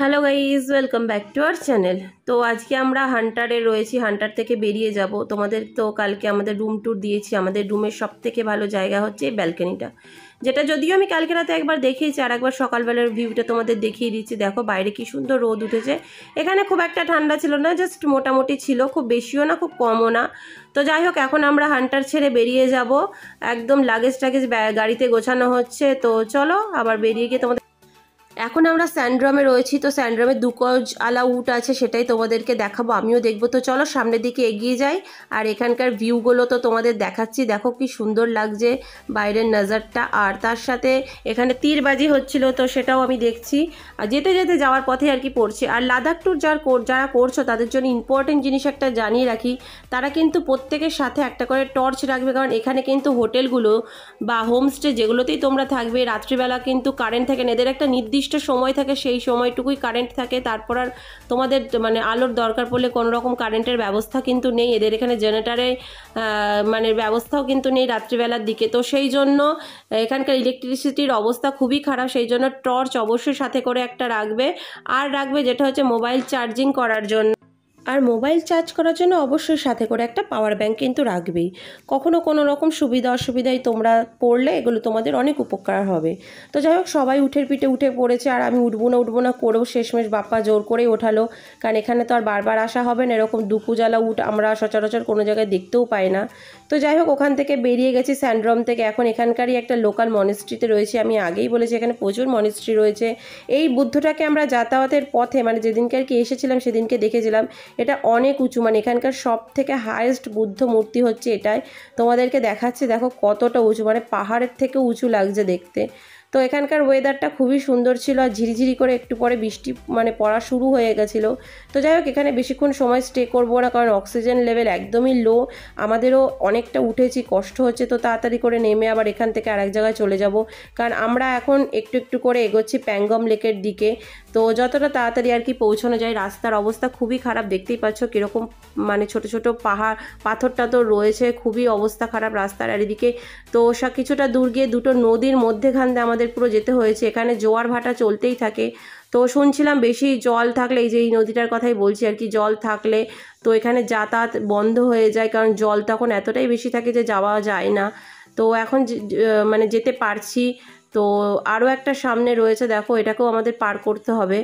Hello guys, welcome back to our channel. তো আজকে আমরা হান্টারে রয়েছি, হান্টার থেকে বেরিয়ে যাব। তোমাদের তো কালকে আমাদের রুম ট্যুর দিয়েছি। আমাদের রুমের সব থেকে ভালো জায়গা হচ্ছে এই ব্যালকনিটা, যেটা যদিও আমি কালকে রাতে একবার দেখিয়েছি, আর একবার সকালবেলার ভিউটা তোমাদের দেখিয়ে দিচ্ছি। দেখো বাইরে কি সুন্দর রোদ উঠেছে। এখানে খুব একটা ঠান্ডা ছিল না, জাস্ট মোটামুটি ছিল, খুব বেশিও না খুব কমও না। তো যাই হোক, এখন আমরা হান্টার ছেড়ে বেরিয়ে যাব। একদম লাগেজ টাগেজ গাড়িতে গোছানো হচ্ছে। তো চলো আবার বেরিয়ে গিয়ে তোমাদের, এখন আমরা স্যান্ড্রমে রয়েছি। তো স্যান্ড্রমে দুকজ আলা উট আছে, সেটাই তোমাদেরকে দেখাবো, আমিও দেখবো। তো চলো সামনের দিকে এগিয়ে যাই, আর এখানকার ভিউগুলো তো তোমাদের দেখাচ্ছি। দেখো কি সুন্দর লাগছে বাইরের নজারটা, আর তার সাথে এখানে তীরবাজি হচ্ছিল, তো সেটাও আমি দেখছি। আর যেতে যেতে যাওয়ার পথে আর কি পড়ছে। আর লাদাখ ট্যুর যারা করছো তাদের জন্য ইম্পর্টেন্ট জিনিস একটা জানিয়ে রাখি, তারা কিন্তু প্রত্যেকের সাথে একটা করে টর্চ রাখবে, কারণ এখানে কিন্তু হোটেলগুলো বা হোমস্টে যেগুলোতেই তোমরা থাকবে, রাত্রিবেলা কিন্তু কারেন্ট থাকে না। এদের একটা নির্দিষ্ট সময় থাকে, সেই সময়টুকুই কারেন্ট থাকে, তারপর আর তোমাদের মানে আলোর দরকার পড়লে কোনো রকম কারেন্টের ব্যবস্থা কিন্তু নেই। এদের এখানে জেনারেটারে মানে ব্যবস্থাও কিন্তু নেই রাত্রিবেলার দিকে। তো সেই জন্য এখানকার ইলেকট্রিসিটির অবস্থা খুবই খারাপ, সেই জন্য টর্চ অবশ্যই সাথে করে একটা রাখবে। আর রাখবে যেটা হচ্ছে মোবাইল চার্জিং করার জন্য, আর মোবাইল চার্জ করার জন্য অবশ্যই সাথে করে একটা পাওয়ার ব্যাংক কিন্তু রাখবেই। কখনো কোনো রকম সুবিধা অসুবিধায় তোমরা পড়লে এগুলো তোমাদের অনেক উপকার হবে। তো যাই হোক, সবাই উঠে পিঠে উঠে পড়েছে, আর আমি উঠবো না করেও শেষমেশ বাপ্পা জোর করেই ওঠালো, কারণ এখানে তো আর বারবার আসা হবে না। এরকম দুপুজালা উঠ আমরা সচরাচর কোনো জায়গায় দেখতেও পাই না। তো যাই হোক, ওখান থেকে বেরিয়ে গেছি স্যান্ড্রম থেকে। এখন এখানকারই একটা লোকাল মনেস্ট্রিতে রয়েছে। আমি আগেই বলেছি এখানে প্রচুর মনেস্ট্রি রয়েছে। এই বুদ্ধটাকে আমরা যাতায়াতের পথে, মানে যেদিনকে আর কি এসেছিলাম সেদিনকে দেখেছিলাম। এটা অনেক উঁচু, মানে এখানকার সব থেকে হায়েস্ট বুদ্ধ মূর্তি হচ্ছে এটাই। তোমাদেরকে দেখাচ্ছে, দেখো কতটা উঁচু, মানে পাহাড়ের থেকে উঁচু লাগছে দেখতে। তো এখানকার ওয়েদারটা খুবই সুন্দর ছিল, আর ঝিরিঝিরি করে একটু পরে বৃষ্টি মানে পড়া শুরু হয়ে গেছিলো। তো যাই হোক, এখানে বেশিক্ষণ সময় স্টে করবো না, কারণ অক্সিজেন লেভেল একদমই লো। আমাদেরও অনেকটা উঠেছি, কষ্ট হচ্ছে, তো তাড়াতাড়ি করে নেমে আবার এখান থেকে আরেক জায়গায় চলে যাব। কারণ আমরা এখন একটু একটু করে এগোচ্ছি প্যাঙ্গম লেকের দিকে। তো যতটা তাড়াতাড়ি আর কি পৌঁছানো যায়। রাস্তার অবস্থা খুবই খারাপ, দেখতেই পাচ্ছ কীরকম মানে ছোট ছোট পাহাড় পাথর টাথর রয়েছে, খুবই অবস্থা খারাপ রাস্তার। আর এদিকে তো কিছুটা দূর গিয়ে দুটো নদীর মধ্যেখান দিয়ে আমাদের পুরো যেতে হয়েছে। এখানে জোয়ার ভাটা চলতেই থাকে। তো শুনছিলাম বেশি জল থাকলে, এই যে এই নদীটার কথাই বলছি আর কি, জল থাকলে তো এখানে যাতায়াত বন্ধ হয়ে যায়, কারণ জল তখন এতটাই বেশি থাকে যে যাওয়া যায় না। তো এখন মানে যেতে পারছি। তো আরও একটা সামনে রয়েছে, দেখো এটাকেও আমাদের পার করতে হবে।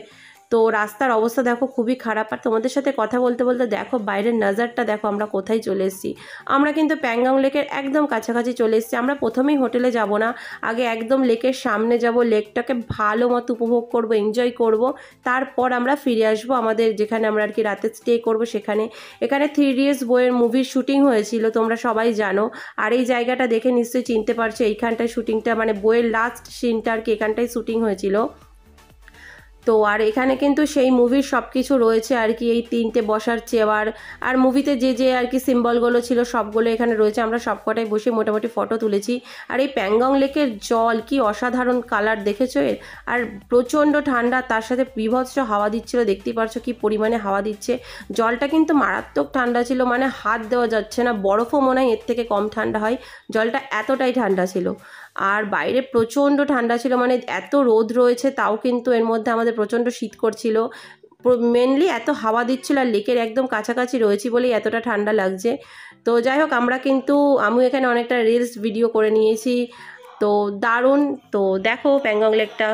তো রাস্তার অবস্থা দেখো খুবই খারাপ। আর তোমাদের সাথে কথা বলতে বলতে দেখো বাইরের নজারটা দেখো, আমরা কোথায় চলে এসেছি। আমরা কিন্তু প্যাঙ্গং লেকের একদম কাছাকাছি চলে এসেছি। আমরা প্রথমেই হোটেলে যাব না, আগে একদম লেকের সামনে যাব, লেকটাকে ভালো মতো উপভোগ করব, এনজয় করব, তারপর আমরা ফিরে আসব আমাদের যেখানে আমরা আর কি রাতে স্টে করব সেখানে। এখানে 3 Idiots বইয়ের মুভির শুটিং হয়েছিল, তোমরা সবাই জানো। আর এই জায়গাটা দেখে নিশ্চয়ই চিনতে পারছো, এইখানটায় শুটিংটা মানে বইয়ের লাস্ট সিনটা আর কি এখানটায় শুটিং হয়েছিল। তো আর এখানে কিন্তু সেই মুভির সব কিছু রয়েছে আর কি, এই 3টে বসার চেয়ার, আর মুভিতে যে যে আর কি সিম্বলগুলো ছিল সবগুলো এখানে রয়েছে। আমরা সবকটাই বসে মোটামুটি ফটো তুলেছি। আর এই প্যাঙ্গং লেকের জল কি অসাধারণ কালার, দেখেছো এর? আর প্রচণ্ড ঠান্ডা, তার সাথে বিভৎস হাওয়া দিচ্ছিল, দেখতেই পারছো কি পরিমাণে হাওয়া দিচ্ছে। জলটা কিন্তু মারাত্মক ঠান্ডা ছিল, মানে হাত দেওয়া যাচ্ছে না। বরফও মনে হয় এর থেকে কম ঠান্ডা হয়, জলটা এতটাই ঠান্ডা ছিল। আর বাইরে প্রচণ্ড ঠান্ডা ছিল, মানে এত রোদ রয়েছে তাও কিন্তু এর মধ্যে আমাদের প্রচণ্ড শীত করছিল। মেনলি এত হাওয়া দিচ্ছিল, আর লেকের একদম কাছাকাছি রয়েছি বলেই এতটা ঠান্ডা লাগছে। তো যাই হোক, আমরা কিন্তু আমি এখানে অনেকটা রিলস ভিডিও করে নিয়েছি। তো দারুণ। তো দেখো প্যাঙ্গং লেকটা।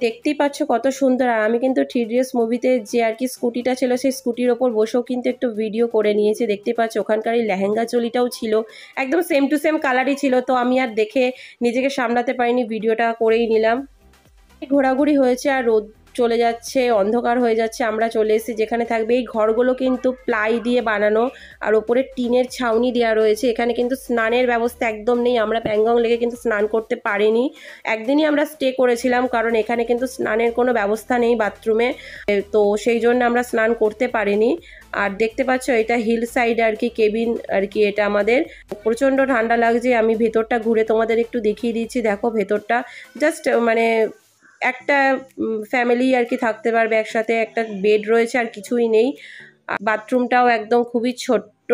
দেখতেই পাচ্ছ কত সুন্দর। আর আমি কিন্তু 3 Idiots মুভিতে যে আর কি স্কুটিটা ছিল, সেই স্কুটির ওপর বসেও কিন্তু একটু ভিডিও করে নিয়েছি। দেখতেই পাচ্ছ ওখানকার এই লেহেঙ্গা চলিটাও ছিল, একদম সেম টু সেম কালারই ছিল। তো আমি আর দেখে নিজেকে সামলাতে পারিনি, ভিডিওটা করেই নিলাম। ঘোরাঘুরি হয়েছে, আর রোদ চলে যাচ্ছে, অন্ধকার হয়ে যাচ্ছে, আমরা চলে এসেছি যেখানে থাকবে। এই ঘরগুলো কিন্তু প্লাই দিয়ে বানানো, আর ওপরে টিনের ছাউনি দেওয়া রয়েছে। এখানে কিন্তু স্নানের ব্যবস্থা একদম নেই, আমরা প্যাঙ্গং লেকে কিন্তু স্নান করতে পারিনি। একদিনই আমরা স্টে করেছিলাম, কারণ এখানে কিন্তু স্নানের কোনো ব্যবস্থা নেই বাথরুমে, তো সেই জন্য আমরা স্নান করতে পারিনি। আর দেখতে পাচ্ছ এটা হিল সাইড আর কি কেবিন আর কি, এটা আমাদের। প্রচণ্ড ঠান্ডা লাগছে, আমি ভেতরটা ঘুরে তোমাদের একটু দেখিয়ে দিচ্ছি। দেখো ভেতরটা জাস্ট মানে একটা ফ্যামিলি আর কি থাকতে পারবে একসাথে, একটা বেড রয়েছে আর কিছুই নেই। বাথরুমটাও একদম খুবই ছোট্ট।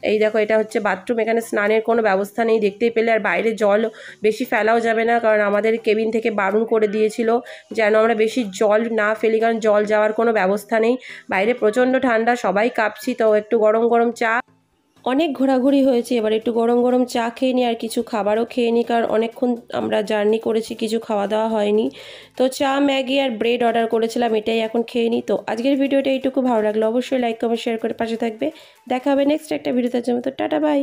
এই দেখো এটা হচ্ছে বাথরুম, এখানে স্নানের কোনো ব্যবস্থা নেই দেখতেই পেলে। আর বাইরে জল বেশি ফেলাও যাবে না, কারণ আমাদের কেবিন থেকে বারণ করে দিয়েছিল যেন আমরা বেশি জল না ফেলি, কারণ জল যাওয়ার কোনো ব্যবস্থা নেই। বাইরে প্রচণ্ড ঠান্ডা, সবাই কাঁপছি, তো একটু গরম গরম চা, অনেক ঘোরাঘুরি হয়েছে, এবার একটু গরম গরম চা খেয়ে নিই আর কিছু খাবারও খেয়ে নিই, কারণ অনেকক্ষণ আমরা জার্নি করেছি, কিছু খাওয়া দাওয়া হয়নি। তো চা, ম্যাগি আর ব্রেড অর্ডার করেছিলাম, এটাই এখন খেয়ে নিই। তো আজকের ভিডিওটা এইটুকু, ভালো লাগলো অবশ্যই লাইক কমেন্ট শেয়ার করে পাশে থাকবে। দেখা হবে নেক্সট একটা ভিডিওতে, জন্য তো টাটা বাই।